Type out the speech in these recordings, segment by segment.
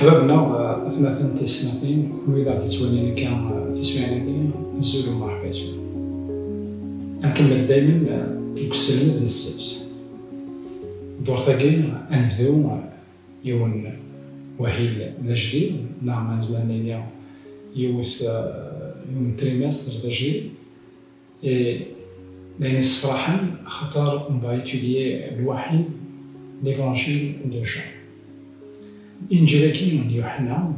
أحبابنا أثناء تسمعين وإذا تتوانينا كان تسمعنا نزولوا مرحبا نكمل دايما نكسلنا السبت دور ثقيل نبداو يوم وهيل ذا جديد نعم زمان اليوم يوث يوم تريمستر ذا جديد لاني صراحة خاطر نبغي étudier الوحيد ليفانجيل دو جون الإنجيل كاين يوحنا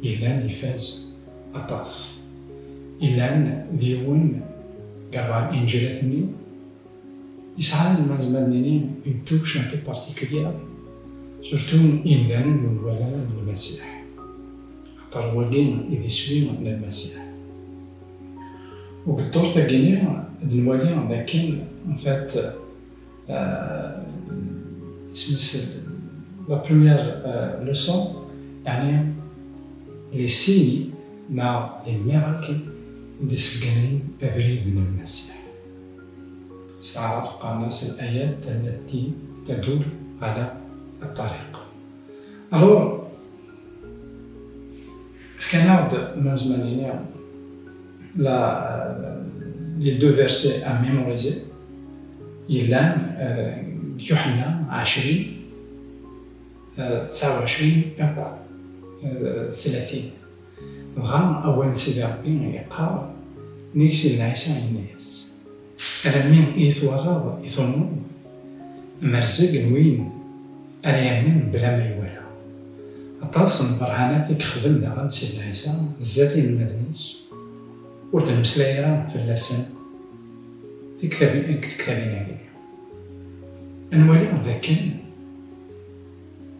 إلا يفاز أطاس إلا ديون كاع الإنجيلات يسعى المزمنيني une touche un peu particulière surtout إمدان الولاء للمسيح خاطر هو كاين يدسوي من المسيح وبالدور تاعنا نولي لكن en fait la première leçon يعني les signes مع les miracles يدسفقنين أبريد من المسيح سأعرف الناس الآيات التي تدل على الطريق. Alors, في كنعود من زماننا les deux versets à mémoriser إلا يوحنا 20 29 30 غا أول سيدي ربي يقال نيكسي عيسى الناس ألا مين يتورط يظنوا مرزق وين أريامن بلا ما يوالى أطاس برهانات يخدم داغا سيدنا عيسى الزاتي المدنيس وتمسلايرا في اللسان كتابين عليه نولي ذاك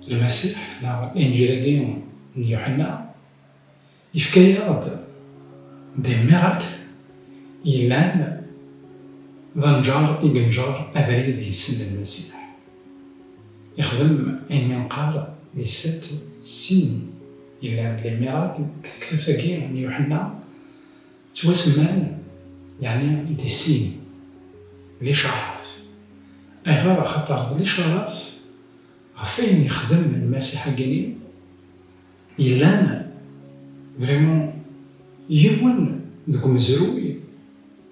المسيح لا الإنجيل كاين يوحنا يفكايا دي ميراكل إلا ذنجار إنجار أبريد يسن المسيح يخدم أين ينقال لي 7 سين إلا لي ميراكل كتابين يوحنا توسمان يعني دي سين الإشارات أي غير خاطر الإشارات فين يخدم المسيح كاين إلا فريمون يون دوك مزروي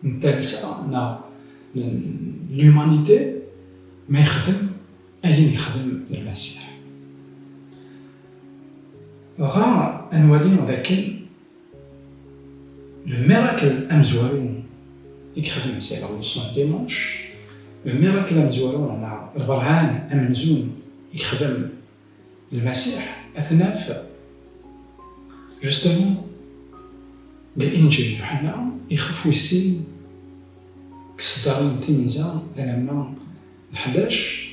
نتاع نا لومانيتي ما يخدم أين يخدم المسيح غا نولي ذاك لو ميراكل أمزوارو يخدم سي لا لوسون ديمونش لو ميراكل أمزوارو مع البرهان أمنزون يخدم المسيح أثناء جوستومون بالإنجيل يوحنا يخفو يسين كسدارين تيميزا لما 11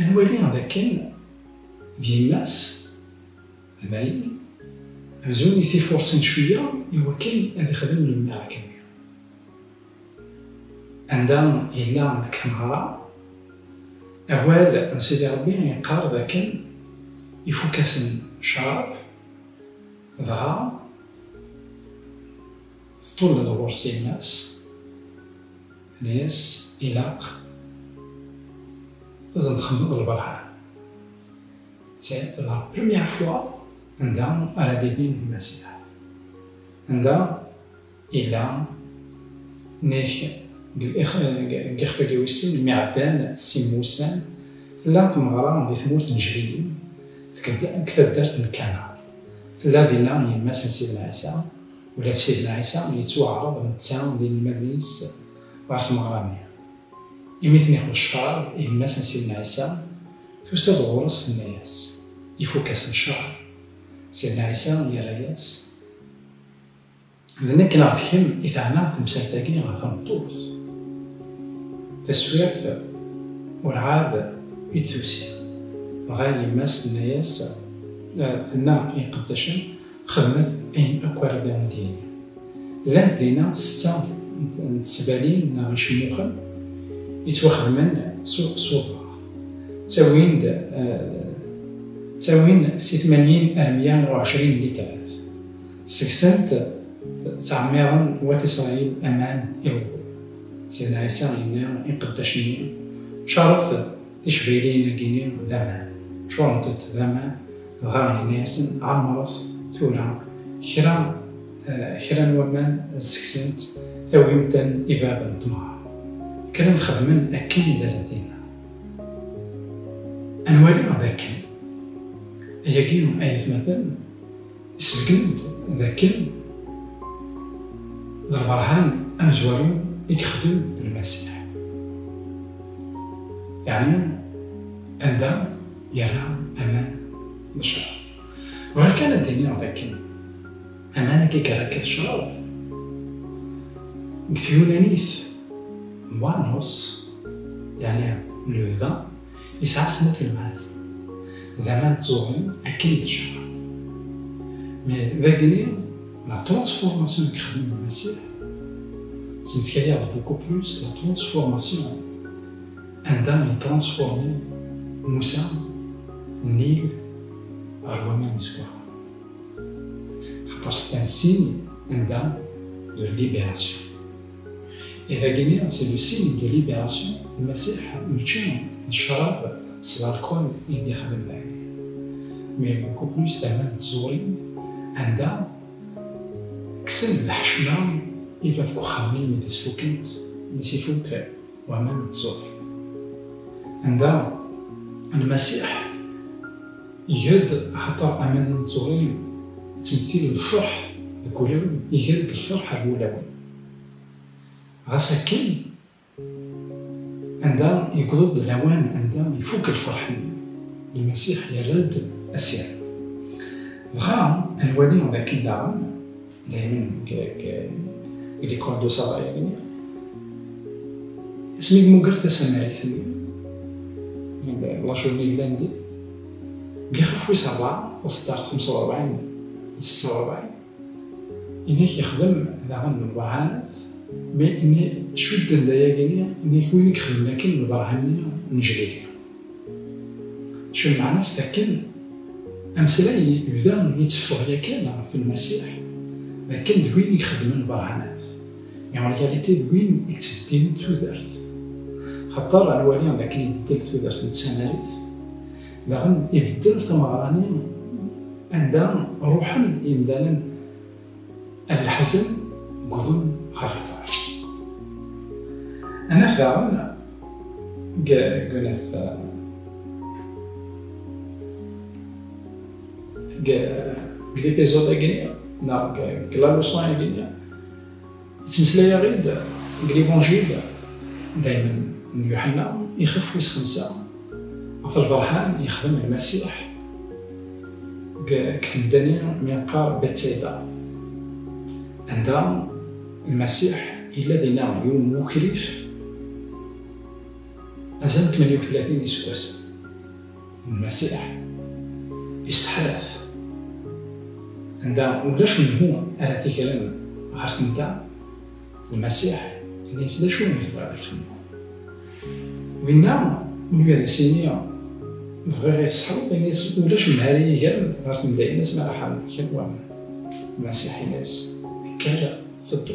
نولي هذاك ديال الناس المايل مزون يتيفورسن شويه هو كاين اللي يخدم الميراكل عندها إلا ديك المهارة أول سيدي ربي يقال ذاك يفوكاسن شراب ضغا طول دور سي الناس إلاق لازم تخدم بالبرهان سي لا بروميير فوا عندها على ديبين المسيح عندها إلا نيخ كيخفى كيوسن المعدان سيموسان لا تمغرا دي ثمورت نجريين كتاب دارت مكانها لا دينا يما سيدنا عيسى ولا سيدنا عيسى يتوعرض نتساوم ديال المريس بارت مغرانية يميثني خو الشعر يما سيدنا عيسى توسد غرس الناس يفوكاس الشعر سيدنا عيسى يراياس لأن كنا غتخم إثانا تمثال تاكي غتنطوس تسويرت والعاد يتوسي غاية يماس الناس ثنا يقدشن خدمت أين أكوار بان ديالي لان دينا 6 نتسبالين نا غيشموخن يتوخدمن سوق صوفا تساوين 120 لترات سكسنت تعميرا وإسرائيل أمان إلغو سيدنا عيسى إنا يقدشني شرط تشبيلين كينين ذمان شرطت ذمان غار هنايا عمرت ثورة كرا نورمان سكسنت ثويمتن إباب الدمار كرا نخدمن أكن إلى ذاتنا أنوالي ذاكن يجيهم أيث مثلا يسبقنت ذاكن ذا البرهان أمزوارون يخدم المسيح يعني عندها يرى أمان الشرع وهل كان الدنيا ذاكن أمانة كي كراكد الشرع كثيونانيث موانوس يعني لوذا يسعى سنة المال زمان تزورين أكيد الشرع مي ذاكني لا ترانسفورماسيون كيخدم المسيح سيمتكاليا بوكو بلوس لا ترانسفورماسيون عندها يترانسفورمي موسى النيل غرومان يسوع خاطر سي ان سين عندها دو ليبيراسيون إذا قلنا سي لو سين دو ليبيراسيون المسيح ماشي الشراب سي الكول اللي يخدم معاك مي بوكو بلوس زعما تزورين عندها كسن الحشمة إلا بكو خاملين ملي تسفوكنت ماشي فوق وأمام تزور عندها المسيح يهد خاطر أمان تزورين تمثيل الفرح الكولوي يهد الفرحة الأولوي غاساكن عندها يقضض الأوان عندها يفوك الفرح المسيح يرد أسير بغا نولي ذاك داعم دايما ليكول دو صبايا يعني اسمي مقرطة سماريثني لاشوني لاندي كيخفوي 7 تصدر 45 46 إنك يخدم داعم البرهانات مي إني شد ندايا كينيا إني وين يخدم لكن البرهانية نجري شو المعنى لكن أمثلة يبدا يتفق ياكل في المسيح لكن دوين يخدم البرهانات يعني رياليتي دوين يكتب دين توذرت خاطر الوالي هذاك اللي يبدل توذرت للسماريت لغن يبدل ثمراني عندها روحا يمدانا الحزن قذن خريطة أنا في داون قلت l'épisode أجنية نا كلا لوصان أجنية يتمثل غيد الإيفانجيل دايما يوحنا يخف ويس 5 في البرهان يخدم المسيح كتب دانيا من قار بتسيدا عندها المسيح إلا دينا يوم مكلف أزال 38 يسواس المسيح يسحرث عندها ولاش من هو على ذكرنا عرفت نتا المسيح الناس لا شو مثل هذا الخدمة وينا من هذا سينيا بغا يسحروا الناس ولاش من هذه كان عرفت نتا الناس ما راح كان المسيح الناس كان صدق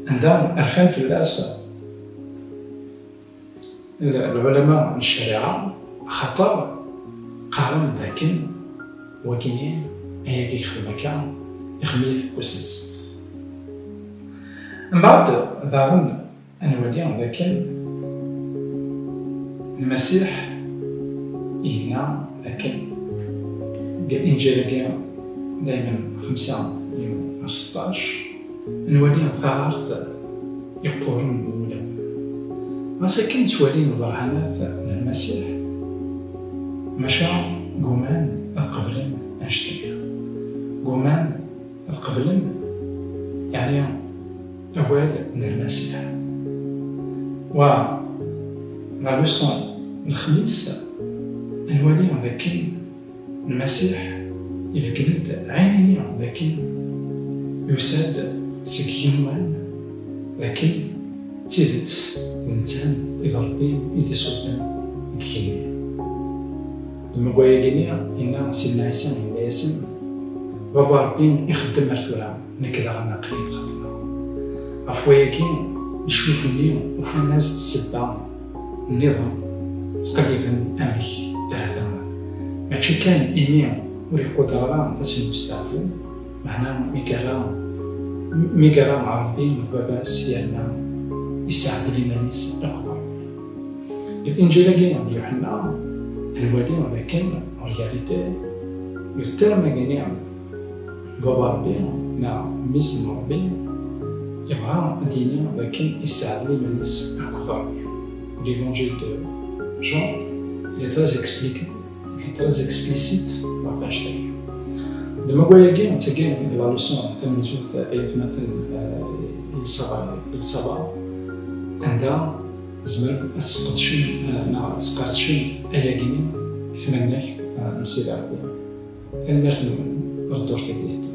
عندهم عرفان في الناس العلماء الشريعة خطر قارن ذاكن وكينين هي كيخدم هكا يخميت وسنس من بعد ظهرن أنا وليان ذاكن المسيح إهنا ذاكن الإنجيل دايما 5 يوم 16 نوليان ثغارت يقورون أولا مساكن توالين البرهانات من المسيح مشى قومان قبلن أشتري قومان قبلن يعني أول من المسيح و مع لوصون الخميس نولي ذاكن المسيح يفقد عيني ذاكن يساد سكينوان لكن تيدت الإنسان إذا ربي يدي صوتنا كيني لما قويا لينيا إنا سيدنا عيسى من ياسم بابا ربي يخدم مرتورا نكذا غانا قليل خدمة عفوا كين نشوف النيو وفي الناس تسبع النظام تقريبا أمي هذا هادشي كان إيمي وري قدرة باش نستعفو معنا ميقرا مع ربي باباس ديالنا يساعد لينا نيس أكثر. الإنجيل كاين عند يوحنا الوالي ولكن رياليتي لو تيرم كاين بابا ربي نا ميس ربي يبغى دينا ولكن يساعد لينا نيس أكثر. L'évangile de Jean il est très expliqué, il est très explicite وعطاش تاني. دابا كواياكي نتاكي هاد لا لوسون تاع جوج آيات مثلا الصبا عندها زمر تسقرتشن آياكيني يتمناك نسيب ربي ثاني مرت ردور في يديه